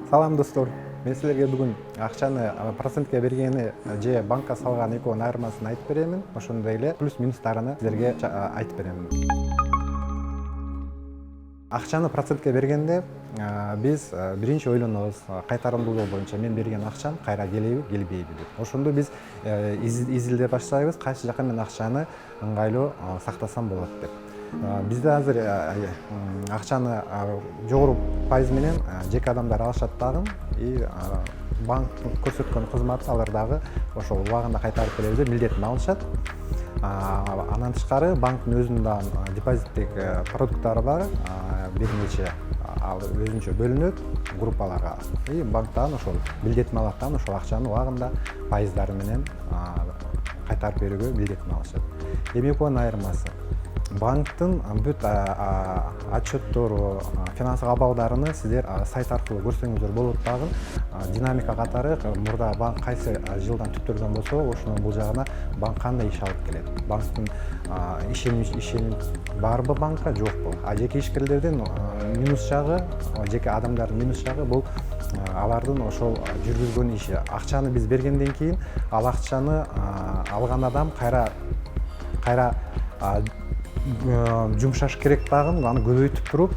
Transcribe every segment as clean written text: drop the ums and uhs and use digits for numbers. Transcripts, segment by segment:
Салам достор. Мен силерге бүгүн акчаны процентке бергени же банкка салган экөөнүн айырмасын айтып беремин. Ошондой эле плюс минустарыны силерге айтып беремин. Акчаны процентке бергенде биз биринчи ойлонобуз, кайтарымдуулугу боюнча мен берген акчам кайра келеби, келбейби деп. Ошондо биз изилдей баштайбыз, кайсы жака мен акчаны ыңгайлуу сактасам болот деп. Бизде азыр акчаны жогору пайыз менен жеке адамдар алышат дагы, и банк көрсөткөн кызматы алар дагы ошол убагында кайтарып беребиз деп милдетин алышат. Андан тышкары банктын өзүнүн дагы депозиттик продукттары бар, бир нече ал өзүнчө бөлүнөт группаларга. И банктан ошол милдетин алат да, ошол акчаны убагында пайыздары менен кайтарып берүүгө милдетин алышат. Эми экөөнүн айырмасы. Банктын бүт отчеттору, финансылык абалдарын сиздер сайт аркылуу көрсөңүздөр болот дагы. Динамика катары мурда банк кайсы жылдан түптөлгөн болсо, ошонун бул жагына банк кандай иш алып келет. Банктын ишеним барбы банкка, жокпу. Жеке ишкерлердин минус жагы, жеке адамдардын минус жагы бул алардын ошол жүргүзгөн иши. Акчаны биз бергенден кийин ал акчаны алган адам кайра жумшаш керек дагы, аны көбөйтүп туруп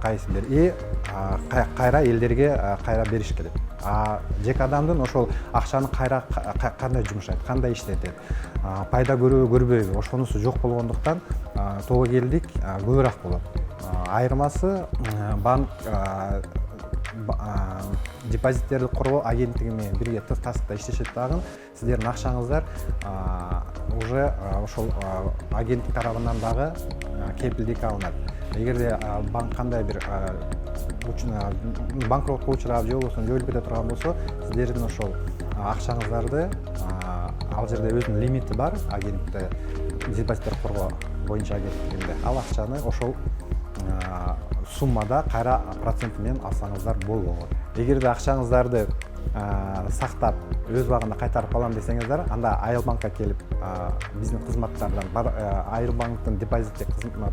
кайсыдыр кайра элдерге кайра бериш керек. Жеке адамдын ошол акчаны кайра кандай жумшайт, кандай иштетет, пайда көрөбү, көрбөйбү, ошонусу жок болгондуктан тобокелдик көбүрөөк болот. Айырмасы банк депозиттерди коргоо агенттиги менен бирге тастыкта иштешет дагы. Сиздердин акчаңыздар уже ошол агенттик тарабынан дагы кепилдик алынат. Эгерде банк кандай бир банкротко учурап же болбосо жойулуп кете турган болсо, сиздердин ошол акчаңыздарды ал жерде өзүнүн лимити бар, агенттикте депозиттер коргоо боюнча агенттигинде. Ал акчаны ошол суммада кайра процент менен алсаңыздар болот. Эгерде акчаңыздарды сактап өз убагында кайтарып алам десеңиздер, анда айыл банкка келип биздин кызматтардан, айыл банктын депозиттик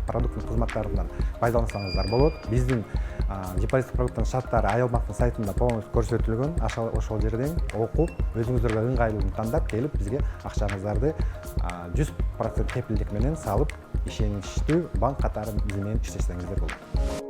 продукттун кызматтарынан пайдалансаңыздар болот. Биздин депозиттик продукттун шарттары айыл банктын сайтында полностью көрсөтүлгөн. Ошол жерден окуп, өзүңүздөргө ыңгайлууну тандап келип бизге акчаңыздарды 100% кепилдик менен салып, ишеничтүү банк катары биз менен иштесеңиздер болот.